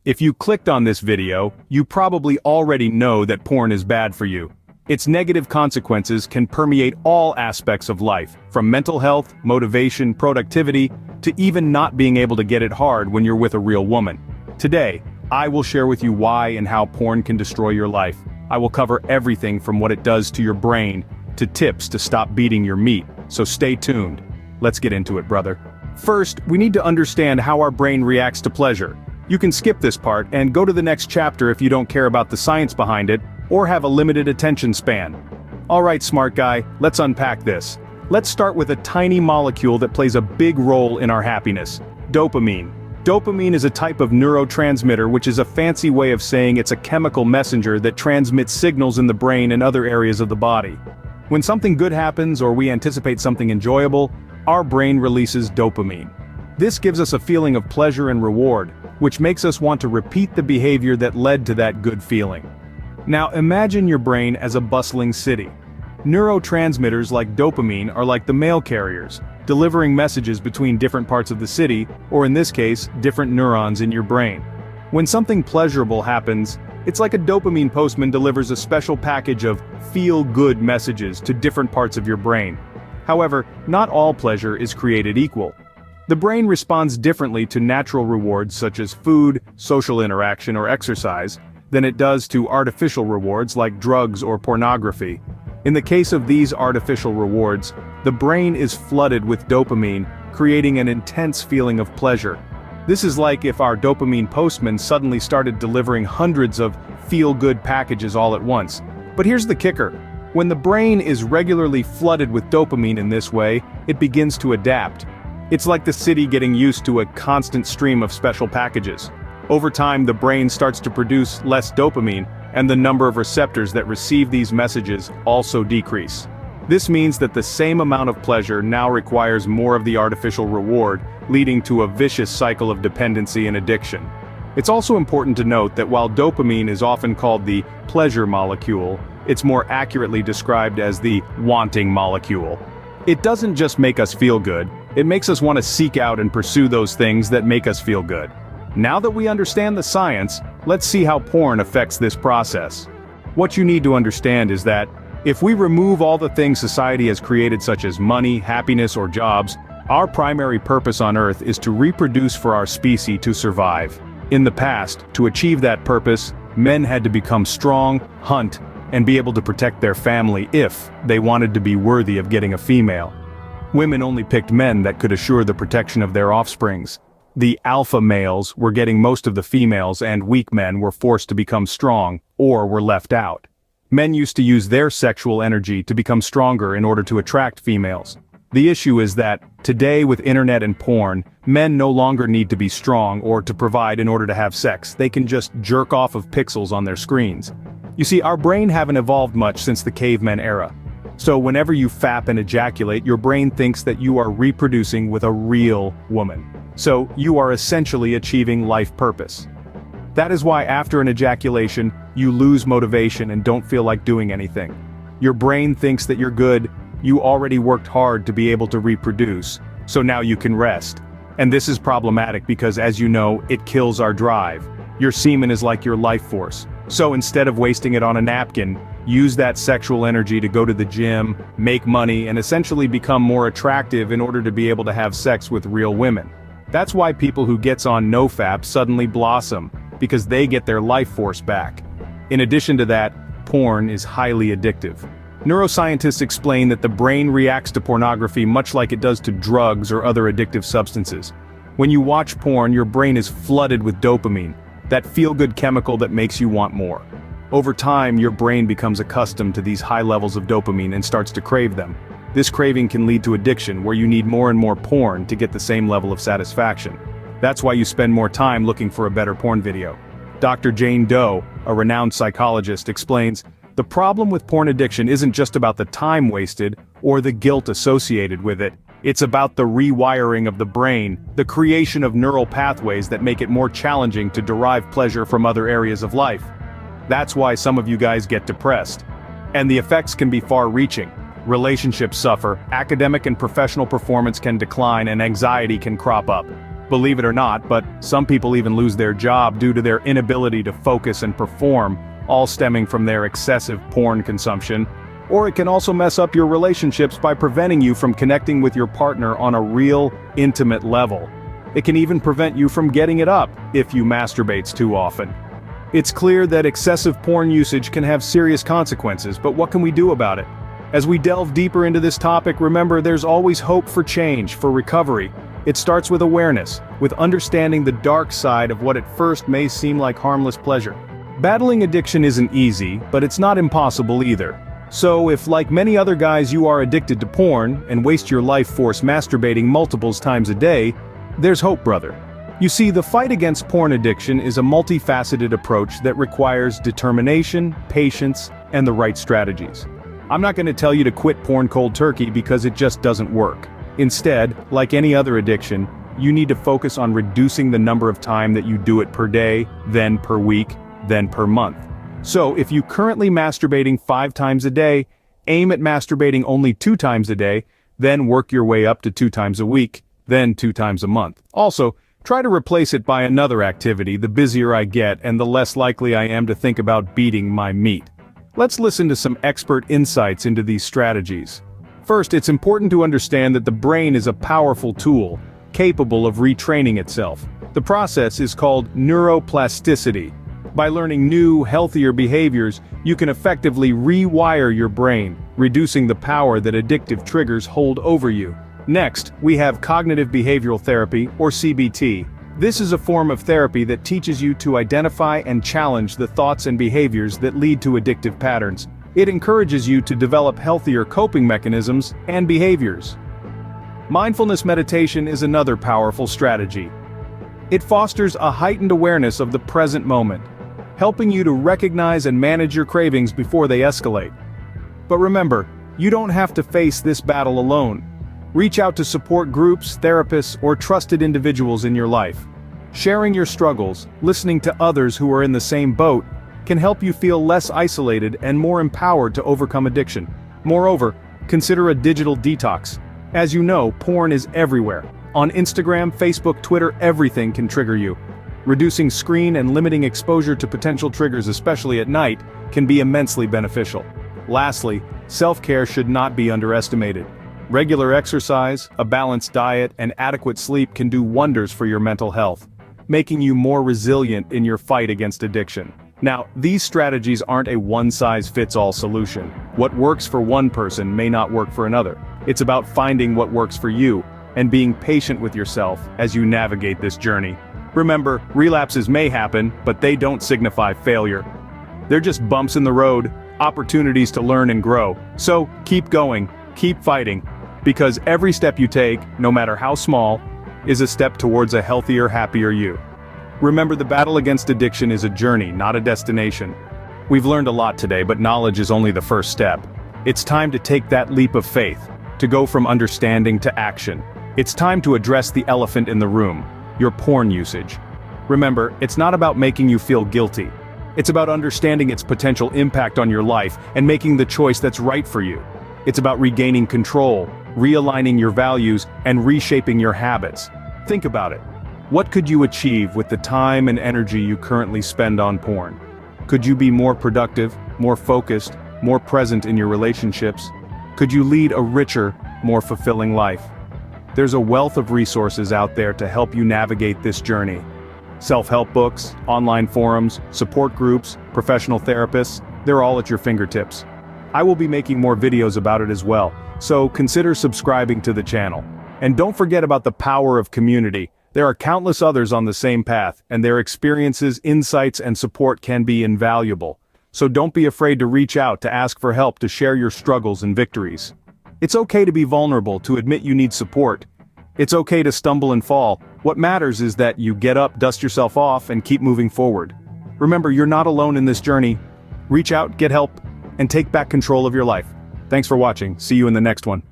If you clicked on this video, you probably already know that porn is bad for you. Its negative consequences can permeate all aspects of life, from mental health, motivation, productivity, to even not being able to get it hard when you're with a real woman. Today, I will share with you why and how porn can destroy your life. I will cover everything from what it does to your brain, to tips to stop beating your meat, so stay tuned. Let's get into it, brother. First, we need to understand how our brain reacts to pleasure. You can skip this part and go to the next chapter if you don't care about the science behind it, or have a limited attention span. Alright, smart guy, let's unpack this. Let's start with a tiny molecule that plays a big role in our happiness: dopamine. Dopamine is a type of neurotransmitter, which is a fancy way of saying it's a chemical messenger that transmits signals in the brain and other areas of the body. When something good happens or we anticipate something enjoyable, our brain releases dopamine. This gives us a feeling of pleasure and reward, which makes us want to repeat the behavior that led to that good feeling. Now imagine your brain as a bustling city. Neurotransmitters like dopamine are like the mail carriers, delivering messages between different parts of the city, or in this case, different neurons in your brain. When something pleasurable happens, it's like a dopamine postman delivers a special package of feel-good messages to different parts of your brain. However, not all pleasure is created equal. The brain responds differently to natural rewards such as food, social interaction, or exercise, than it does to artificial rewards like drugs or pornography. In the case of these artificial rewards, the brain is flooded with dopamine, creating an intense feeling of pleasure. This is like if our dopamine postman suddenly started delivering hundreds of feel-good packages all at once. But here's the kicker. When the brain is regularly flooded with dopamine in this way, it begins to adapt. It's like the city getting used to a constant stream of special packages. Over time, the brain starts to produce less dopamine, and the number of receptors that receive these messages also decrease. This means that the same amount of pleasure now requires more of the artificial reward, leading to a vicious cycle of dependency and addiction. It's also important to note that while dopamine is often called the pleasure molecule, it's more accurately described as the wanting molecule. It doesn't just make us feel good, it makes us want to seek out and pursue those things that make us feel good. Now that we understand the science, let's see how porn affects this process. What you need to understand is that, if we remove all the things society has created such as money, happiness, or jobs, our primary purpose on Earth is to reproduce for our species to survive. In the past, to achieve that purpose, men had to become strong, hunt, and be able to protect their family if they wanted to be worthy of getting a female. Women only picked men that could assure the protection of their offsprings. The alpha males were getting most of the females, and weak men were forced to become strong, or were left out. Men used to use their sexual energy to become stronger in order to attract females. The issue is that, today with internet and porn, men no longer need to be strong or to provide in order to have sex. They can just jerk off of pixels on their screens. You see, our brain haven't evolved much since the caveman era. So whenever you fap and ejaculate, your brain thinks that you are reproducing with a real woman. So you are essentially achieving life purpose. That is why after an ejaculation, you lose motivation and don't feel like doing anything. Your brain thinks that you're good, you already worked hard to be able to reproduce, so now you can rest. And this is problematic because, as you know, it kills our drive. Your semen is like your life force. So instead of wasting it on a napkin, use that sexual energy to go to the gym, make money, and essentially become more attractive in order to be able to have sex with real women. That's why people who gets on nofap suddenly blossom, because they get their life force back. In addition to that, porn is highly addictive. Neuroscientists explain that the brain reacts to pornography much like it does to drugs or other addictive substances. When you watch porn, your brain is flooded with dopamine, that feel-good chemical that makes you want more. Over time, your brain becomes accustomed to these high levels of dopamine and starts to crave them. This craving can lead to addiction, where you need more and more porn to get the same level of satisfaction. That's why you spend more time looking for a better porn video. Dr. Jane Doe, a renowned psychologist, explains, the problem with porn addiction isn't just about the time wasted or the guilt associated with it. It's about the rewiring of the brain, the creation of neural pathways that make it more challenging to derive pleasure from other areas of life. That's why some of you guys get depressed. And the effects can be far-reaching. Relationships suffer, academic and professional performance can decline, and anxiety can crop up. believe it or not, but some people even lose their job due to their inability to focus and perform, all stemming from their excessive porn consumption. Or it can also mess up your relationships by preventing you from connecting with your partner on a real, intimate level. It can even prevent you from getting it up if you masturbate too often. It's clear that excessive porn usage can have serious consequences, but what can we do about it? As we delve deeper into this topic, remember there's always hope for change, for recovery. It starts with awareness, with understanding the dark side of what at first may seem like harmless pleasure. Battling addiction isn't easy, but it's not impossible either. So if, like many other guys, you are addicted to porn and waste your life force masturbating multiple times a day, there's hope, brother. You see, the fight against porn addiction is a multifaceted approach that requires determination, patience, and the right strategies. I'm not going to tell you to quit porn cold turkey because it just doesn't work. Instead, like any other addiction, you need to focus on reducing the number of time that you do it per day, then per week, then per month. So if you currently masturbating 5 times a day, aim at masturbating only 2 times a day, then work your way up to 2 times a week, then 2 times a month. Also, try to replace it by another activity. The busier I get and the less likely I am to think about beating my meat. Let's listen to some expert insights into these strategies. First, it's important to understand that the brain is a powerful tool, capable of retraining itself. The process is called neuroplasticity. By learning new, healthier behaviors, you can effectively rewire your brain, reducing the power that addictive triggers hold over you. Next, we have cognitive behavioral therapy, or CBT. This is a form of therapy that teaches you to identify and challenge the thoughts and behaviors that lead to addictive patterns. It encourages you to develop healthier coping mechanisms and behaviors. Mindfulness meditation is another powerful strategy. It fosters a heightened awareness of the present moment, helping you to recognize and manage your cravings before they escalate. But remember, you don't have to face this battle alone. Reach out to support groups, therapists, or trusted individuals in your life. Sharing your struggles, listening to others who are in the same boat, can help you feel less isolated and more empowered to overcome addiction. Moreover, consider a digital detox. As you know, porn is everywhere. On Instagram, Facebook, Twitter, everything can trigger you. Reducing screen and limiting exposure to potential triggers, especially at night, can be immensely beneficial. Lastly, self-care should not be underestimated. Regular exercise, a balanced diet, and adequate sleep can do wonders for your mental health, making you more resilient in your fight against addiction. Now, these strategies aren't a one-size-fits-all solution. What works for one person may not work for another. It's about finding what works for you, and being patient with yourself as you navigate this journey. Remember, relapses may happen, but they don't signify failure. They're just bumps in the road, opportunities to learn and grow. So, keep going, keep fighting, because every step you take, no matter how small, is a step towards a healthier, happier you. Remember, the battle against addiction is a journey, not a destination. We've learned a lot today, but knowledge is only the first step. It's time to take that leap of faith, to go from understanding to action. It's time to address the elephant in the room, your porn usage. Remember, it's not about making you feel guilty. It's about understanding its potential impact on your life and making the choice that's right for you. It's about regaining control, realigning your values, and reshaping your habits. Think about it. What could you achieve with the time and energy you currently spend on porn? Could you be more productive, more focused, more present in your relationships? Could you lead a richer, more fulfilling life? There's a wealth of resources out there to help you navigate this journey. Self-help books, online forums, support groups, professional therapists, they're all at your fingertips. I will be making more videos about it as well, so consider subscribing to the channel. And don't forget about the power of community. There are countless others on the same path, and their experiences, insights, and support can be invaluable. So don't be afraid to reach out, to ask for help, to share your struggles and victories. It's okay to be vulnerable, to admit you need support. It's okay to stumble and fall. What matters is that you get up, dust yourself off, and keep moving forward. Remember, you're not alone in this journey. Reach out, get help, and take back control of your life. Thanks for watching. See you in the next one.